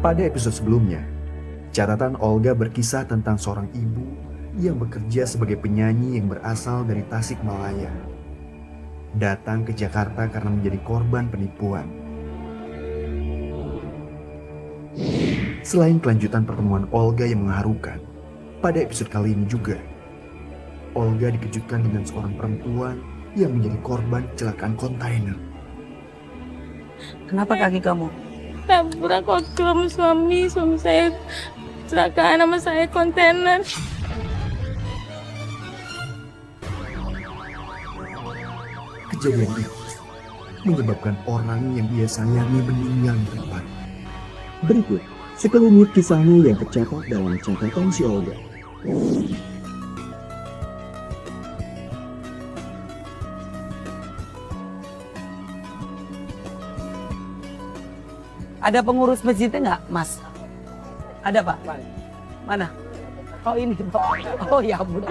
Pada episode sebelumnya, catatan Olga berkisah tentang seorang ibu yang bekerja sebagai penyanyi yang berasal dari Tasikmalaya. Datang ke Jakarta karena menjadi korban penipuan. Selain kelanjutan pertemuan Olga yang mengharukan, pada episode kali ini juga, Olga dikejutkan dengan seorang perempuan yang menjadi korban kecelakaan kontainer. Kenapa kaki kamu? Tabrak waktu sama suami saya kecelakaan sama saya kontainer. Kejadian itu menyebabkan orang yang dia sayangi meninggal di tempat. Berikut sekelumit kisahnya yang tercatat dalam catatan si Olga. Ada pengurus masjidnya nggak, Mas? Ada, Pak? Mana? Oh, ini, Pak. Oh, ya ampun.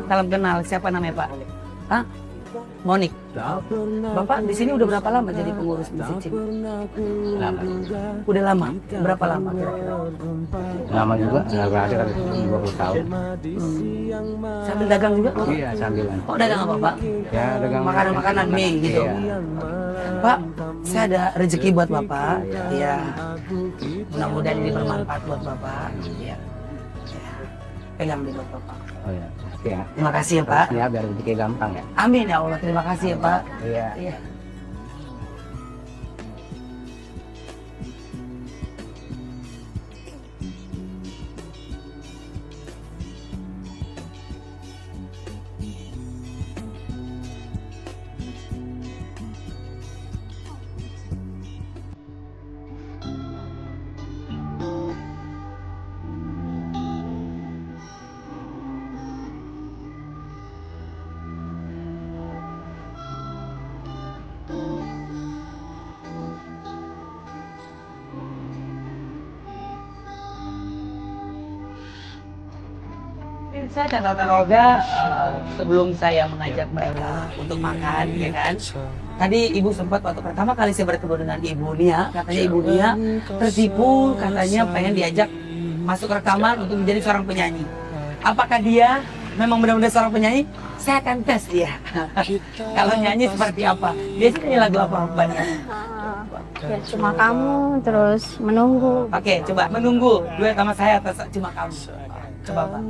Salam kenal. Siapa namanya, Pak? Hah? Monik. Bapak di sini udah berapa lama jadi pengurus masjid sini? Lama. Udah lama? Berapa lama kira-kira? Lama juga, nggak berarti kan 20 tahun. Sambil dagang juga? Iya, sambilan. Oh, dagang apa, Pak? Ya, dagang Makanan-makanan mie gitu. Iya. Pak, saya ada rezeki buat Bapak. Iya. Mudah-mudahan ini bermanfaat buat Bapak. Iya. Pegang di buat Bapak. Oh ya, ya. Terima kasih ya, Pak. Ya, biar rezeki gampang ya. Amin ya Allah. Terima kasih ya, Pak. Iya. Iya. Saya dan Tante Olga sebelum saya mengajak mereka untuk makan, ya kan? Tadi ibu sempat waktu pertama kali saya bertemu dengan ibu Nia, katanya ibu Nia tertipu, katanya pengen diajak masuk rekaman untuk menjadi seorang penyanyi. Apakah dia memang benar-benar seorang penyanyi? Saya akan tes dia. Kalau nyanyi seperti apa? Biasanya nyanyi lagu apa, Mbak Nia? Ya, cuma kamu terus menunggu. Oke, coba menunggu. Duet sama saya atas cuma kamu. Coba, Pak.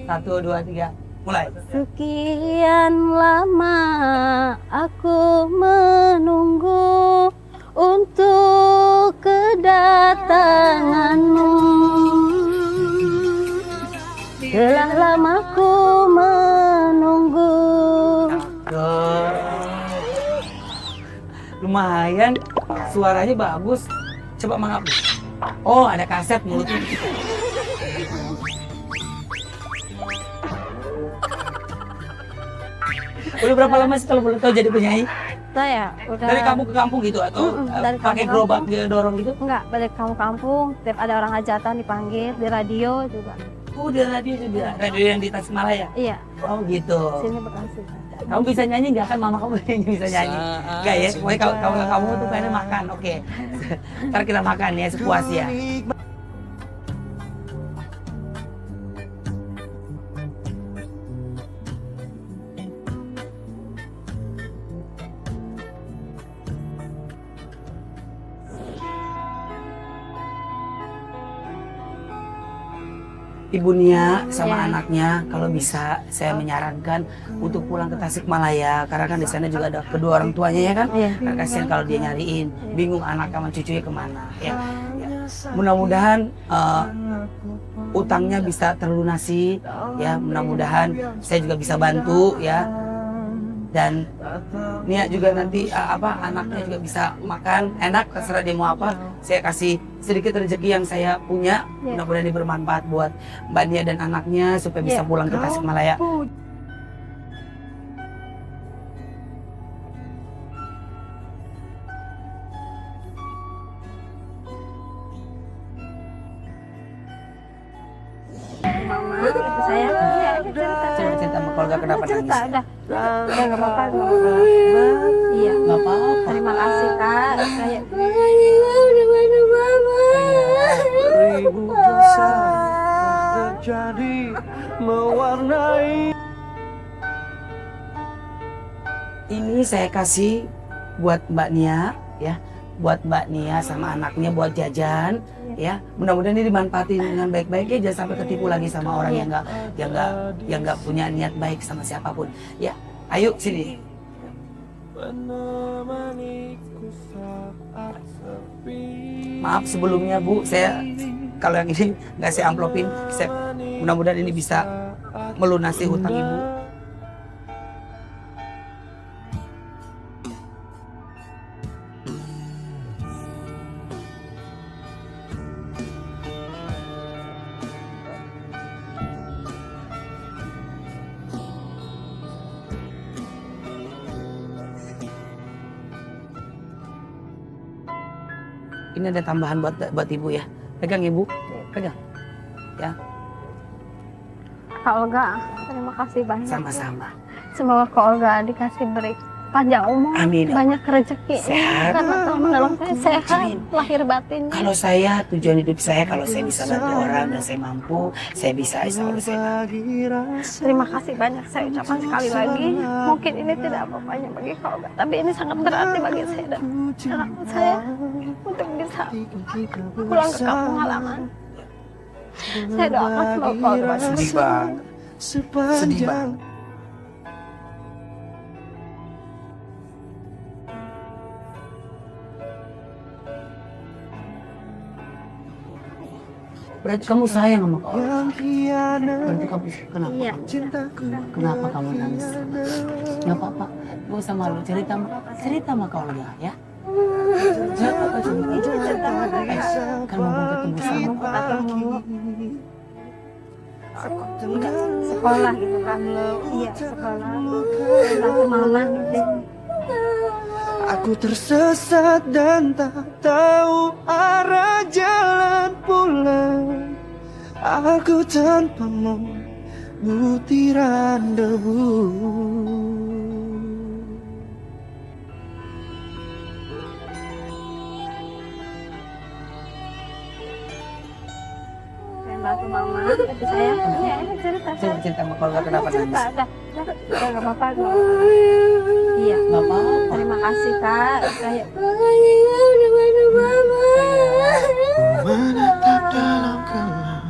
1, 2, 3, mulai. Sekian lama aku menunggu untuk kedatanganmu. Telah lama ku menunggu. Lumayan, suaranya bagus. Coba menghapus. Oh, ada kaset mulutnya. Udah berapa lama sih kalau boleh tahu jadi penyanyi? Saya udah Dari kampung ke kampung gitu atau dari pakai kampung ke gerobak dorong gitu? enggak, balik kampung-kampung, setiap ada orang hajatan dipanggil, di radio juga. Oh, di radio juga. Radio yang di Tasikmalaya. Iya, Oh, gitu. sini Bekasi. Kamu bisa nyanyi nggak kan? Mama kamu bisa nyanyi. Nggak ya? Pokoknya kalau kamu tuh pengen makan, oke. Ntar kita makan ya sepuas ya. Ibu Nia sama anaknya kalau bisa saya menyarankan untuk pulang ke Tasikmalaya karena kan di sana juga ada kedua orang tuanya ya kan. Iya. Kan kasihan kalau dia nyariin, bingung anak sama cucunya kemana ya. Mudah-mudahan utangnya bisa terlunasi ya, mudah-mudahan saya juga bisa bantu ya. Dan Nia juga nanti anaknya juga bisa makan enak, terserah dia mau apa. Saya kasih sedikit rezeki yang saya punya, mudah-mudahan ini bermanfaat buat Mbak Nia dan anaknya supaya bisa pulang ke Tasikmalaya. Mama, ibu saya. Coba cerita sama keluarga kenapa nangis. Udah nggak apa-apa. Iya. Nggak apa-apa. Terima kasih Kak. Kayak jadi mewarnai. Ini saya kasih buat Mbak Nia ya, buat Mbak Nia sama anaknya buat jajan ya. Mudah-mudahan ini dimanfaatin dengan baik-baik ya, jangan sampai ketipu lagi sama orang yang nggak punya niat baik sama siapapun ya. Ayo sini. Maaf sebelumnya Bu, saya kalau yang ini nggak saya amplopin. Mudah-mudahan ini bisa melunasi hutang Ibu. Ini ada tambahan buat Ibu ya. Pegang Ibu, pegang. Ya, Kak Olga, terima kasih banyak. sama-sama. Semoga Kak Olga dikasih beri panjang umur, Amin. banyak rezeki. Sehat. Karena telah menolong saya sehat, Amin. lahir batin. Kalau saya, tujuan hidup saya kalau saya bisa bantu orang dan saya mampu, saya bisa kalau saya mampu. Terima kasih banyak saya ucapkan sekali lagi. Mungkin ini tidak apa-apanya bagi Kak Olga, tapi ini sangat berarti bagi saya dan anak saya untuk bisa pulang ke kampung halaman. Saya doakan semoga Kak Olga Sedih banget. Sedih banget. Berarti kamu sayang sama Kak Olga. Berarti kamu kenapa? Iya. Kenapa kamu nangis? Gak apa-apa. Gak usah malu. Cerita sama Kak Olga ya. Jangan apa cerita. Kan mau ketemu sama sekolah gitu kan. Iya, sekolah. Bantu mama gitu. Aku tersesat dan tak tahu arah jalan pulang. Aku tanpamu butiran debu. Bantu mama, tapi saya ya ini cerita saya. Cerita sama Kak Olga kenapa Cerita nangis? ada nggak apa-apa kok. Iya, Gak apa-apa. terima kasih Kak. Saya Menatap dalam kelam.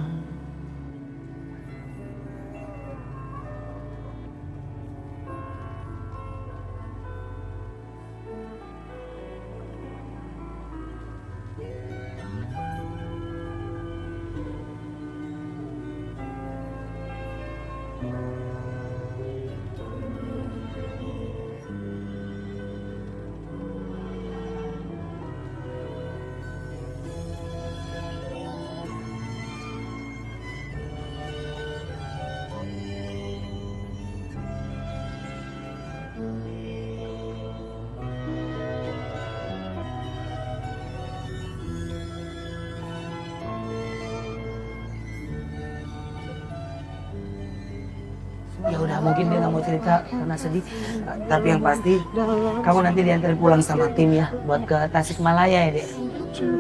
Ya udah mungkin dia nggak mau cerita karena sedih. Tapi yang pasti kamu nanti diantarin pulang sama tim ya buat ke Tasikmalaya ya Dek.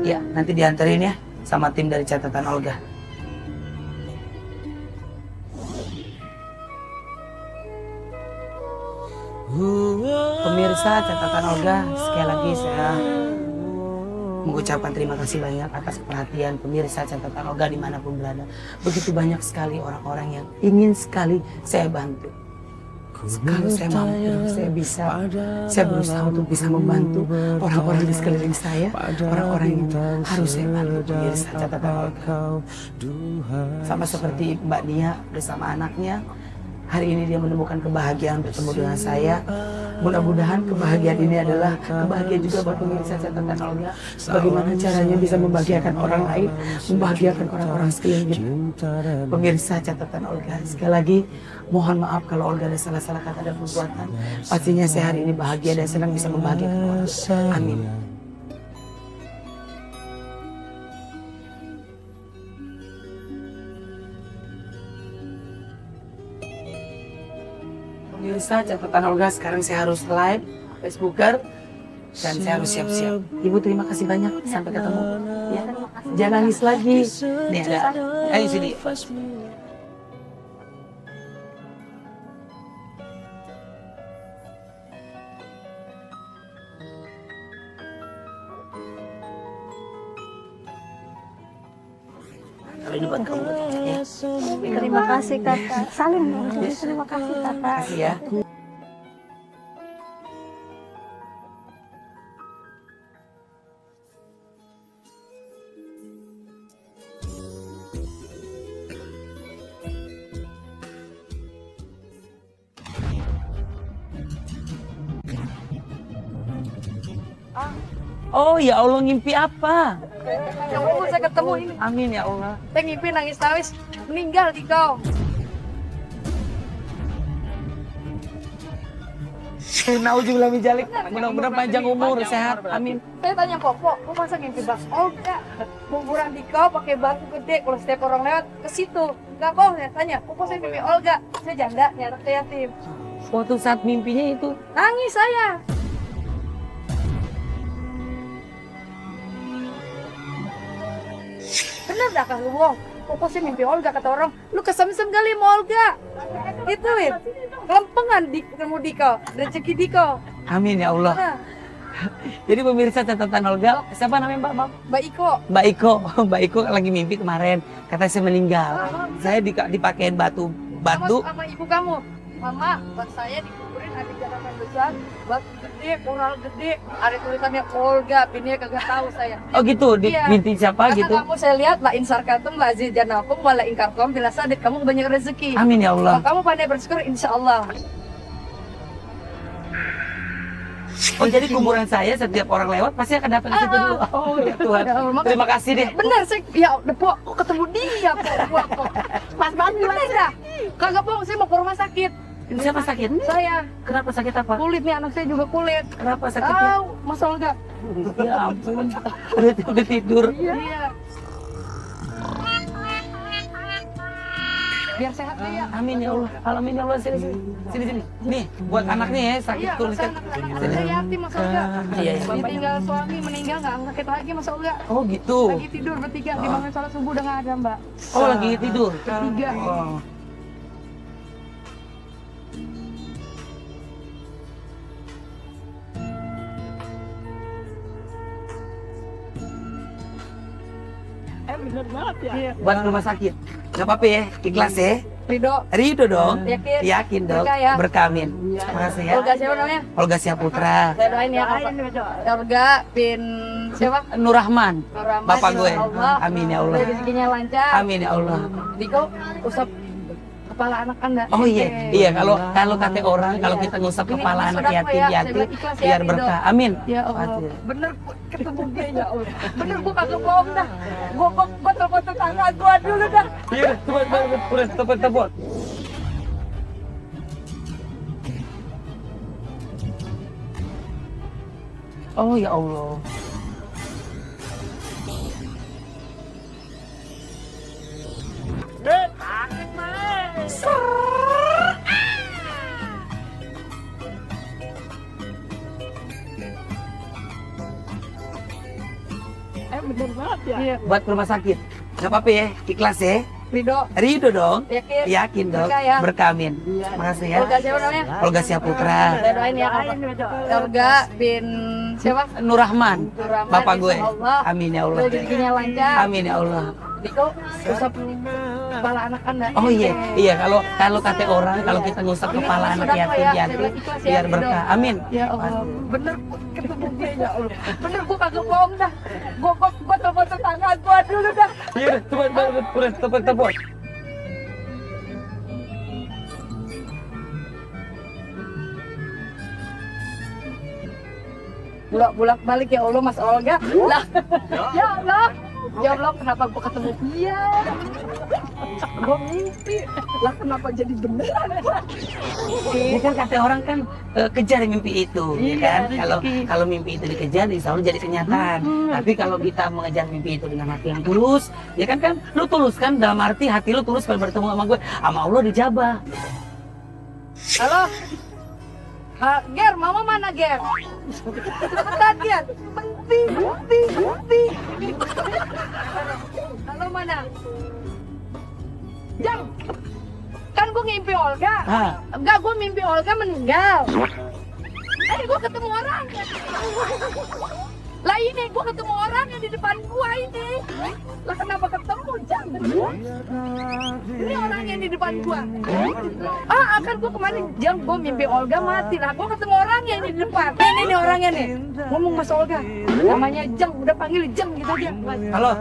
Ya nanti diantarin ya sama tim dari catatan Olga. Pemirsa catatan Olga, sekali lagi saya mengucapkan terima kasih banyak atas perhatian pemirsa catatan Olga dimanapun berada. Begitu banyak sekali orang-orang yang ingin sekali saya bantu. Kalau saya mampu, saya bisa, saya berusaha untuk bisa membantu orang-orang di sekeliling saya, orang-orang yang harus saya bantu pemirsa catatan Olga. Sama seperti Mbak Nia bersama anaknya, hari ini dia menemukan kebahagiaan bertemu dengan saya. Mudah-mudahan kebahagiaan ini adalah kebahagiaan juga buat pemirsa catatan Olga. Bagaimana caranya bisa membahagiakan orang lain, membahagiakan orang-orang sekeliling. Pemirsa catatan Olga, sekali lagi mohon maaf kalau Olga ada salah-salah kata dan perbuatan. Pastinya saya hari ini bahagia dan senang bisa membahagiakan Olga. Amin. Pemirsa catatan Olga, sekarang saya harus live Facebooker dan saya harus siap-siap. Ibu terima kasih banyak, sampai ketemu. Ya. terima kasih jangan nangis lagi. Nih ada, ayo sini. Kalau ini buat kamu, ya. Terima kasih kakak. Salim dong. Terima kasih kakak. Kasih ya. Oh ya Allah, ngimpi apa? Ya Allah, saya ketemu ini. Amin ya Allah. Saya ngimpi nangis meninggal di kau. Nauzubillah min dzalik. Mudah-mudahan panjang umur, sehat. Amin. Saya tanya Popo, kok masa ngimpi Bang Olga? Kuburan di kau pakai batu gede, kalau setiap orang lewat ke situ. Enggak bohong, saya tanya, Popo saya mimpi Olga. Saya janda, nih anak saya yatim. Waktu saat mimpinya itu, Nangis saya. Bener dah kak bohong. Popo saya mimpi Olga, kata orang, lu kesem-sem kali sama Olga. Gituin. Kelempengan di ketemu Diko, rezeki Diko. amin ya Allah. Nah, Jadi pemirsa catatan Olga, siapa namanya Mbak? Mbak Iko. Mbak Iko. Mbak Iko lagi mimpi kemarin, kata saya meninggal. Saya dipakein batu. Sama ibu kamu. Mama, buat saya dikuburin ada jaranan besar, batu gede, mural gede, ada tulisannya Olga, pinnya kagak tahu saya. Oh gitu, Iya. mimpi siapa Kata gitu? kamu saya lihat, la insar katum, la aziz janakum, wa la ingkarkom, bila sadid, kamu banyak rezeki. Amin ya Allah. Kalau kamu pandai bersyukur, insya Allah. Oh jadi kuburan saya setiap orang lewat pasti akan datang ke situ dulu. Oh ya Tuhan. Ya Allah, Terima kasih deh. Bener, saya, ya udah po, kok ketemu dia, po. Pas banget, bener dah. Kagak bohong, saya mau ke rumah sakit. Siapa sakit? Saya, Kenapa sakit apa? kulit nih, anak saya juga kulit. Kenapa sakitnya? Tahu, Mas Olga. Ya ampun. Udah tidur. Iya. Biar sehat dia ya. Amin ya Allah. Amin ya Allah. Sini. Nih, buat anaknya ya sakit Iya, tuliskan. anak saya yatim Mas Olga. Iya, iya. Ditinggal suami meninggal nggak sakit lagi Mas Olga. Oh gitu. Lagi tidur bertiga, dibangun sholat subuh udah nggak ada Mbak. Oh lagi tidur. Bertiga. Oh. Bener banget ya. Iya. Buat rumah sakit. Gak apa-apa ya, ikhlas ya. Ridho. Ridho dong. Yakin? Yakin dong. Berkah ya? Berkamin. Makasih ya. Olga siapa namanya? Olga Syaputra. Saya doain ya Olga bin siapa? Nur Rahman. Rahman, Bapak gue. insya Allah. Amin ya Allah. Rezekinya lancar. Amin ya Allah. Diko usap kepala anak Anda. Oh iya kalau kata orang kalau kita ngusap Ini kepala anak sodako yatim ya, piatu saya bilang ikhlas ya, biar Ridho. berkah. Amin. Ya Allah, Pasti. bener ketemu dia ya Allah. Bener gua kagak bohong dah. Gua telepon tetangga gua dulu dah. Iya, tepat. Oh ya Allah. Bener banget ya. Iya. Buat rumah sakit. Gak apa-apa ya, ikhlas ya. Ridho, Dong. yakin? Yakin dong. Berkah ya? Berkamin. Makasih ya. Olga siapa namanya? Olga Syaputra. Saya doain ya Olga bin siapa? Nur Rahman. Nur Rahman, Bapak gue. insya Allah. Amin ya Allah. Rezekinya lancar. Amin ya Allah. Diko usap kepala anak Anda. Oh iya kalau kata orang kalau kita ngusap kepala anak sodako yatim ya, piatu saya bilang ikhlas ya, biar Ridho. berkah. Amin. Ya Allah, bener ketemu dia ya Allah. Bener gua kagak bohong dah. Gua telepon tetangga gua dulu dah. Iya, tepat. Bulak balik ya Allah Mas Olga. Lah. Ya Allah. Ya Allah, kenapa gua ketemu dia? Gua mimpi. Lah kenapa jadi beneran? Ini kan kata orang kan kejar mimpi itu, ya kan? Kalau mimpi itu dikejar, insya Allah jadi kenyataan. Tapi kalau kita mengejar mimpi itu dengan hati yang tulus, ya kan lu tulus kan dalam arti hati lu tulus kalau bertemu sama gue, sama Allah dijabah. Halo. Ger, mama mana Ger? Cepetan Ger. Penting. Halo mana? Jam. Kan gue ngimpi Olga. Enggak, gue mimpi Olga meninggal. Gue ketemu orang. Lah ini gue ketemu orang yang di depan gue ini. Lah kenapa ketemu Jam? Ini orang yang di depan gue. Kan gue kemarin Jam, gue mimpi Olga mati. Lah gue ketemu orang yang di depan. Ini orangnya nih. Ngomong Mas Olga. Namanya Jam, udah panggil Jam gitu aja. Halo.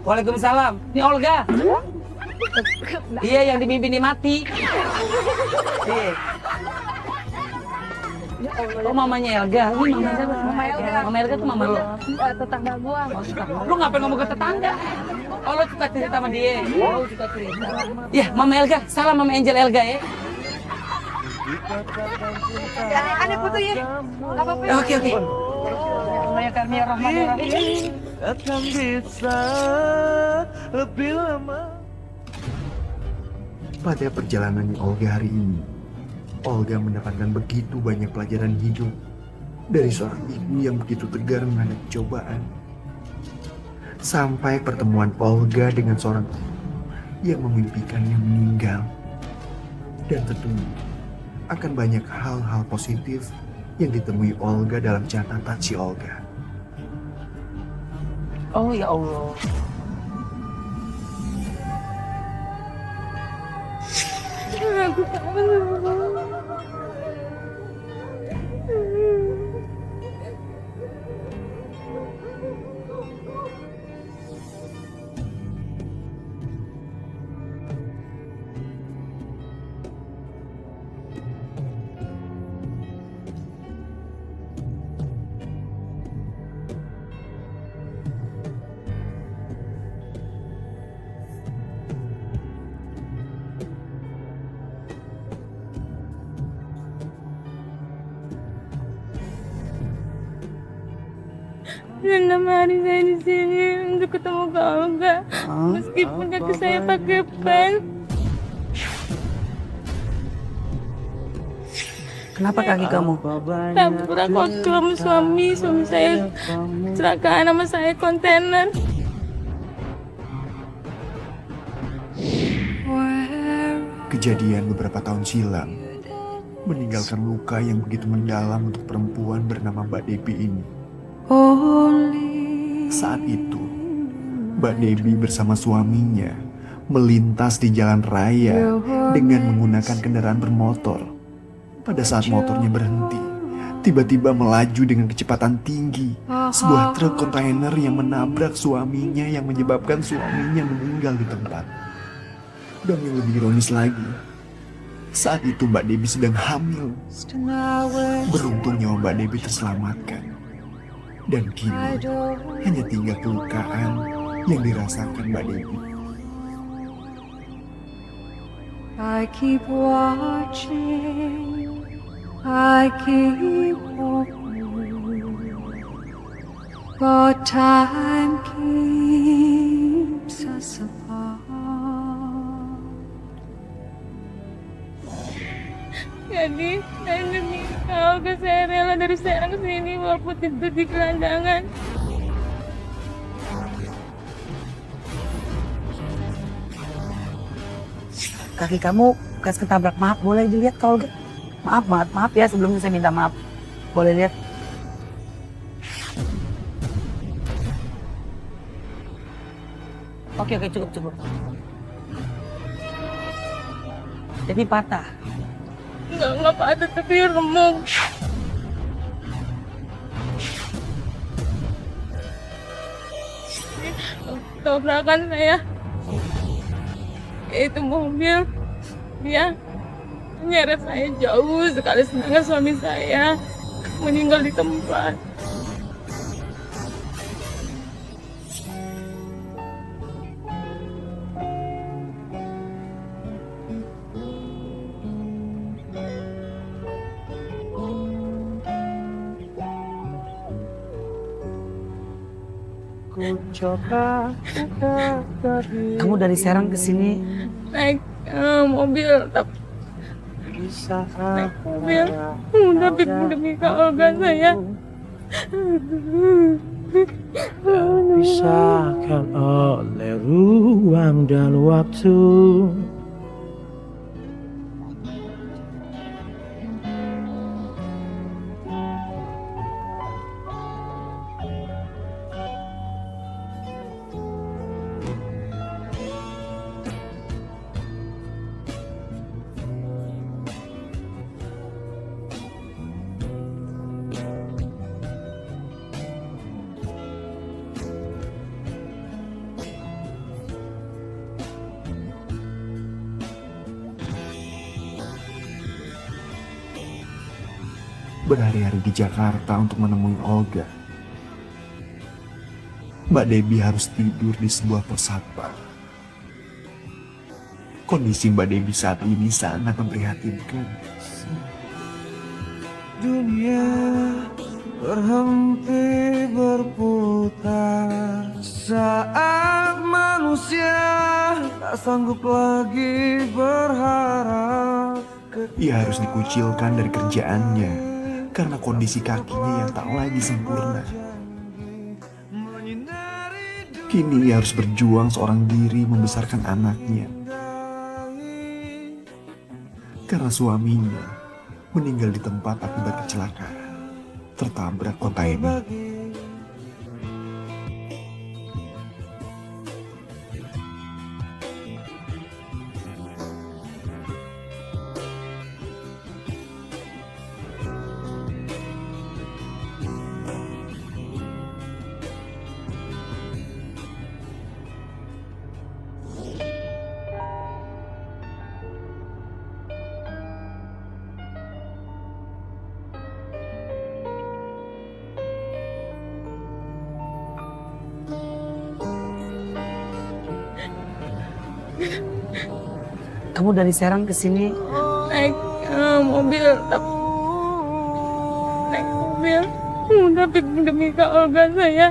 Waalaikumsalam. Ini Olga. Iya, yang di mimpi ini mati. Iya. Oh, mamanya Elga. Ini mamanya siapa? Mama Elga. Mama Elga tuh mama lo. Tetangga gua. Lu ngapain ngomong ke tetangga? Oh, lo suka cerita sama dia. Oh, suka cerita. Ya, Mama Elga. Salam Mama Angel Elga ya. Aneh foto ya. Enggak apa-apa. Oke. Ya kami Rahmanirrahim. Akan bisa lebih lama. Pada perjalanan Olga hari ini, Olga mendapatkan begitu banyak pelajaran hidup dari seorang ibu yang begitu tegar menghadapi cobaan. Sampai pertemuan Olga dengan seorang ibu yang memimpikannya meninggal. Dan tentunya akan banyak hal-hal positif yang ditemui Olga dalam catatan si Olga. Oh, ya Allah. Aku kangen. Enam hari saya di sini untuk ketemu Kak Olga. Meskipun kaki saya pakai pen. Kenapa kaki kamu? Tabrak waktu sama suami saya kecelakaan sama saya kontainer. Kejadian beberapa tahun silam meninggalkan luka yang begitu mendalam untuk perempuan bernama Mbak Debbie ini. Saat itu, Mbak Debbie bersama suaminya melintas di jalan raya dengan menggunakan kendaraan bermotor. Pada saat motornya berhenti, tiba-tiba melaju dengan kecepatan tinggi. Sebuah truk kontainer yang menabrak suaminya yang menyebabkan suaminya meninggal di tempat. Dan yang lebih ironis lagi, saat itu Mbak Debbie sedang hamil. Beruntung nyawa Mbak Debbie terselamatkan. Dan kini hanya tinggal kelukaan yang dirasakan Mbak Debbie. I keep watching, I keep hoping, but time keeps us apart. Jadi saya demi Kak Olga saya rela dari Serang ke sini walaupun itu di gelandangan. Kaki kamu bekas ketabrak. Maaf, boleh dilihat Kak Olga? Maaf ya, sebelumnya saya minta maaf. Boleh lihat? Oke, cukup. Jadi patah. Enggak patah tapi remuk. Tabrakan saya. Itu mobil dia nyeret saya jauh sekali, sedangkan suami saya meninggal di tempat. Kamu dari Serang ke sini Naik mobil naik mobil, tapi demi Kak Olga saya. Terpisahkan oleh ruang dan waktu. Berhari-hari di Jakarta untuk menemui Olga. Mbak Debbie harus tidur di sebuah persatpa. Kondisi Mbak Debbie saat ini sangat memprihatinkan. Dunia berhenti berputar saat manusia tak sanggup lagi berharap. Ia harus dikucilkan dari kerjaannya karena kondisi kakinya yang tak lagi sempurna. Kini ia harus berjuang seorang diri membesarkan anaknya karena suaminya meninggal di tempat akibat kecelakaan tertabrak kontainer. Kamu dari Serang ke sini Naik mobil, tapi demi Kak Olga saya.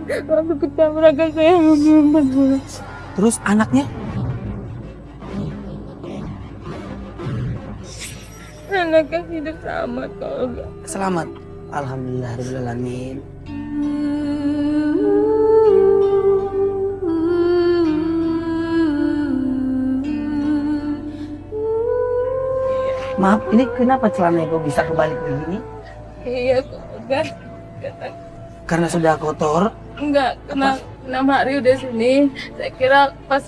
Waktu ketabrakan saya hamil 4 bulan. terus anaknya Anaknya hidup selamat Kak Olga. selamat. Alhamdulillah alamin. Maaf, ini kenapa celana kok bisa kebalik begini? Iya Kak Olga. Karena sudah kotor. Enggak, kena hari udah sini. Saya kira pas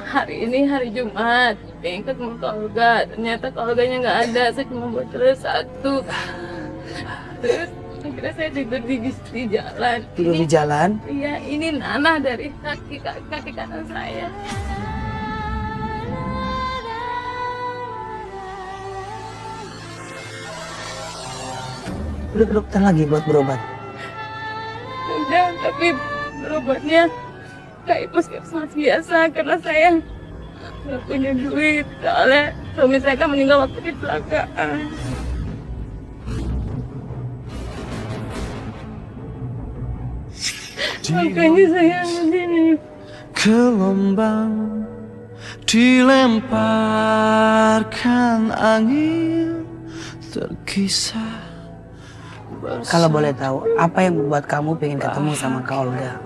hari ini hari Jumat. Pengen ketemu Kak Olga. Ternyata Kak Olganya nggak ada. Saya cuma bawa terus 1. Terus akhirnya saya tidur di jalan. Tidur di jalan. Iya, ini nanah dari kaki kanan saya. Udah ke dokter lagi buat berobat. Udah, tapi berobatnya kayak puskesmas biasa karena saya nggak punya duit. Soalnya suami saya kan meninggal waktu kecelakaan. Makanya saya begini. Gelombang dilemparkan angin terkisah. Kalau boleh tahu, apa yang membuat kamu pengen ketemu sama Kak Olga?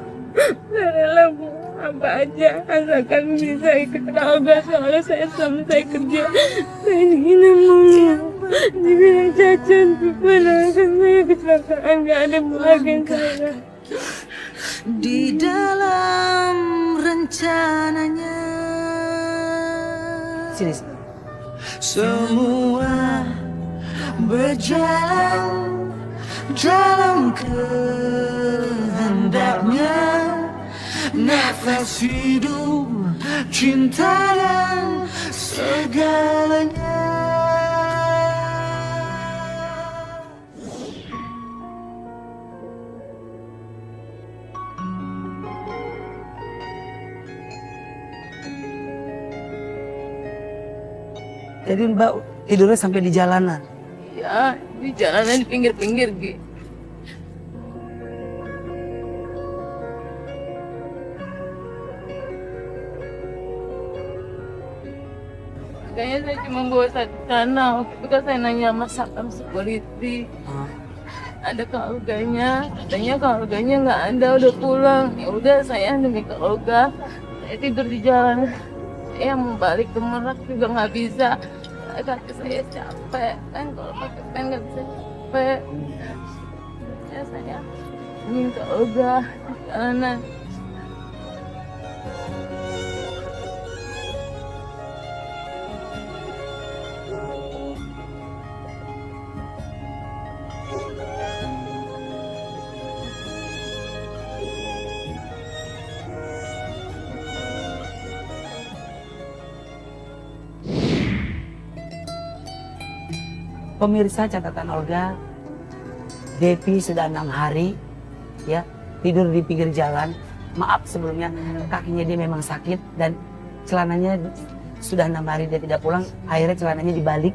Saya rela Bu, apa aja asalkan bisa ikut Kak Olga. Soalnya suami saya kerja. Saya ingin maunya dibilang cacat. Padahal kan saya kecelakaan, gak ada bagian saya. Di dalam rencananya Sini. semua berjalan dalam kehendaknya. Nafas hidup, cinta dan segalanya. Jadi Mbak tidurnya sampai di jalanan. Ya, di jalanan di pinggir-pinggir Ki. Kayaknya saya cuma bawa satu tanah. Waktu itu kan saya nanya sama satpam security. Ada keluarganya, katanya keluarganya nggak ada, udah pulang. Ya udah saya demi keluarga, saya tidur di jalan. Saya mau balik ke Merak juga nggak bisa. Kaki saya capek kan, kalau pakai pen nggak bisa capek. Ya saya demi keluarga di jalanan. Pemirsa catatan Olga, Depi sudah 6 hari ya tidur di pinggir jalan. Maaf sebelumnya, kakinya dia memang sakit dan celananya sudah 6 hari dia tidak pulang. Akhirnya celananya dibalik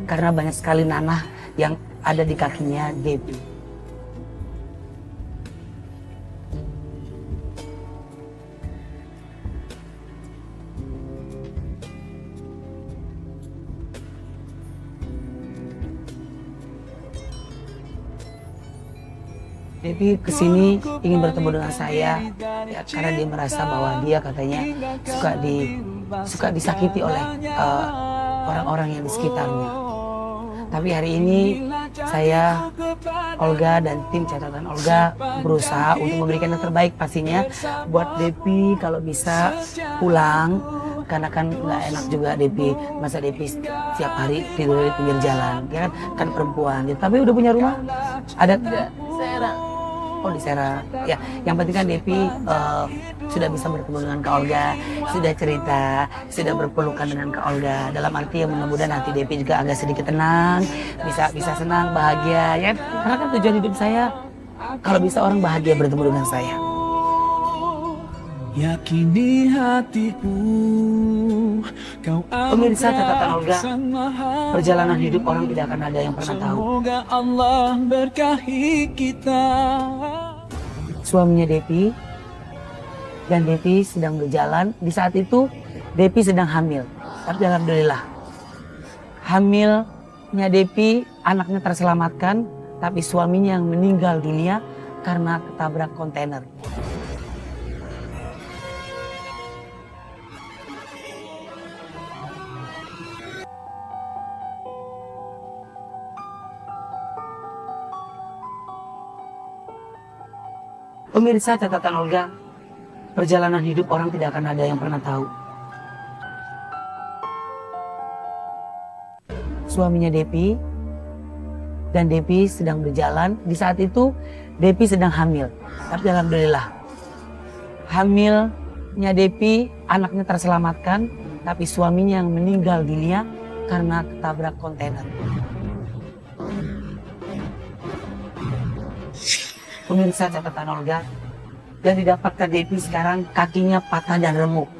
karena banyak sekali nanah yang ada di kakinya Depi. Depi kesini ingin bertemu dengan saya ya, karena dia merasa bahwa dia katanya suka disakiti oleh orang-orang yang di sekitarnya. Tapi hari ini saya, Olga dan tim catatan Olga berusaha untuk memberikan yang terbaik pastinya buat Depi kalau bisa pulang, karena kan nggak enak juga Depi, masa Depi setiap hari tidur di pinggir jalan, ya kan perempuan. Tapi udah punya rumah, ada Serang. Oh di Serang. Ya, yang penting kan Depi sudah bisa bertemu dengan Kak Olga, sudah cerita, sudah berpelukan dengan Kak Olga. Dalam arti yang mudah-mudahan nanti Depi juga agak sedikit tenang, bisa senang, bahagia ya. Karena kan tujuan hidup saya kalau bisa orang bahagia bertemu dengan saya. Yakini hatiku, kau Pemirsa catatan Olga, perjalanan hidup orang tidak akan ada yang pernah tahu. Semoga Allah berkahi kita. Suaminya Depi dan Depi sedang berjalan. Di saat itu Depi sedang hamil. Tapi alhamdulillah hamilnya Depi, anaknya terselamatkan, tapi suaminya yang meninggal dunia karena ketabrak kontainer. Pemirsa catatan Olga, perjalanan hidup orang tidak akan ada yang pernah tahu. Suaminya Depi dan Depi sedang berjalan. Di saat itu Depi sedang hamil. Tapi alhamdulillah hamilnya Depi, anaknya terselamatkan, tapi suaminya yang meninggal dunia karena ketabrak kontainer. Pemirsa catatan Olga, dan didapatkan Depi sekarang kakinya patah dan remuk.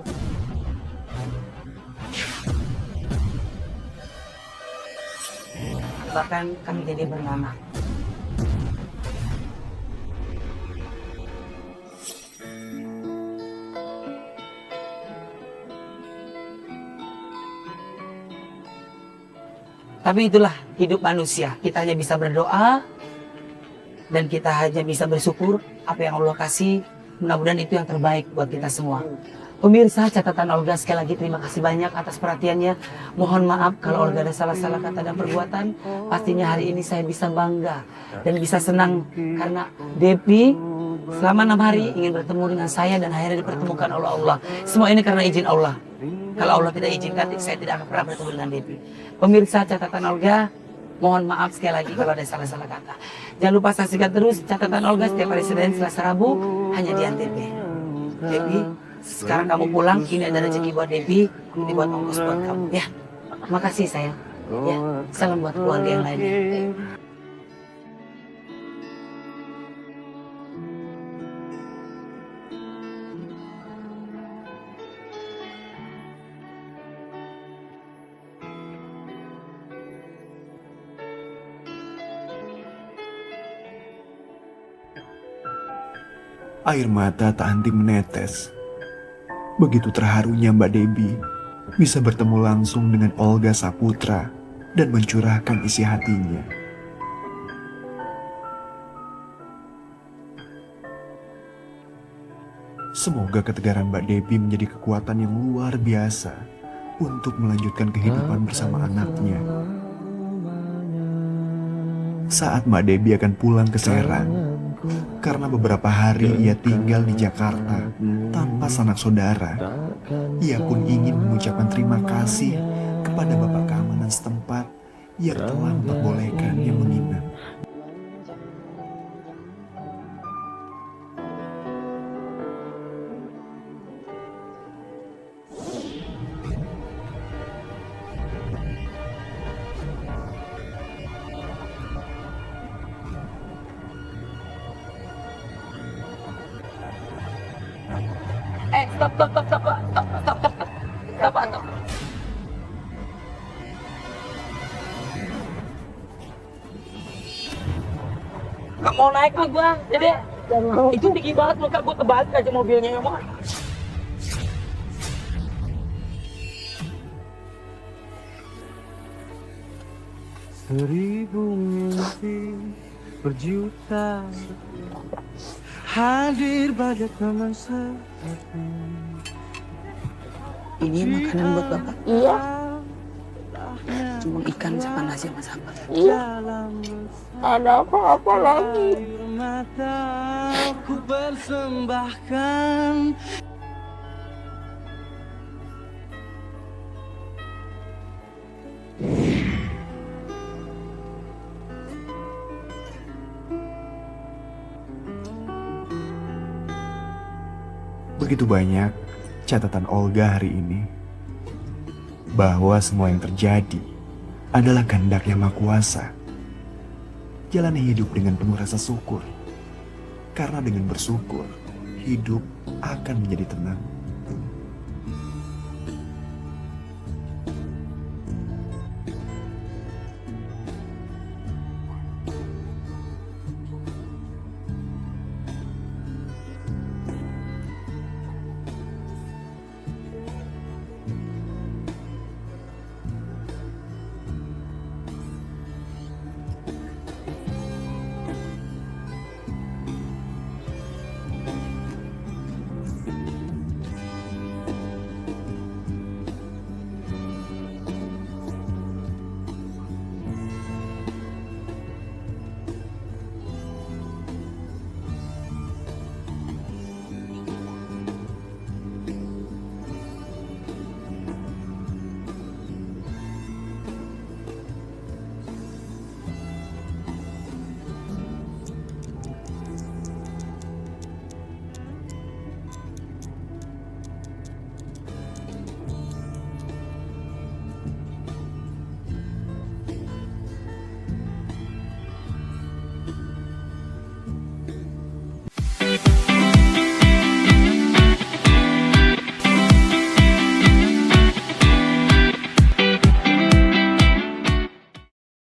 Bahkan kami jadi bernama. Tapi itulah hidup manusia, kita hanya bisa berdoa dan kita hanya bisa bersyukur apa yang Allah kasih. Mudah-mudahan itu yang terbaik buat kita semua. Pemirsa catatan Olga, sekali lagi terima kasih banyak atas perhatiannya. Mohon maaf kalau Olga ada salah-salah kata dan perbuatan. Pastinya hari ini saya bisa bangga dan bisa senang karena Depi selama 6 hari ingin bertemu dengan saya dan akhirnya dipertemukan oleh Allah. Semua ini karena izin Allah. Kalau Allah tidak izinkan, saya tidak akan pernah bertemu dengan Depi. Pemirsa catatan Olga, mohon maaf sekali lagi kalau ada salah-salah kata. Jangan lupa saksikan terus catatan Olga setiap hari Senin, Selasa, Rabu hanya di Antv. Depi, sekarang kamu pulang, ini ada rezeki buat Depi, ini buat ongkos buat kamu. Ya, makasih sayang. Ya, salam buat keluarga yang lainnya. Air mata tak henti menetes. Begitu terharunya Mbak Debbie bisa bertemu langsung dengan Olga Saputra dan mencurahkan isi hatinya. Semoga ketegaran Mbak Debbie menjadi kekuatan yang luar biasa untuk melanjutkan kehidupan bersama anaknya. Saat Mbak Debbie akan pulang ke Serang, karena beberapa hari ia tinggal di Jakarta tanpa sanak saudara, ia pun ingin mengucapkan terima kasih kepada Bapak keamanan setempat yang telah memperbolehkannya menginap. Stop. Gak mau naik lah gua, jadi itu tinggi banget muka gua kebalik aja mobilnya ya mau. Seribu mimpi berjuta hadir banyak teman seperti. Ini makanan buat bapak. Iya. Cuma ikan sama nasi sama sambal. Iya. Ada apa-apa lagi? Mata ku persembahkan. Begitu banyak catatan Olga hari ini, bahwa semua yang terjadi adalah kehendak Yang Maha Kuasa. Jalani hidup dengan penuh rasa syukur, karena dengan bersyukur, hidup akan menjadi tenang.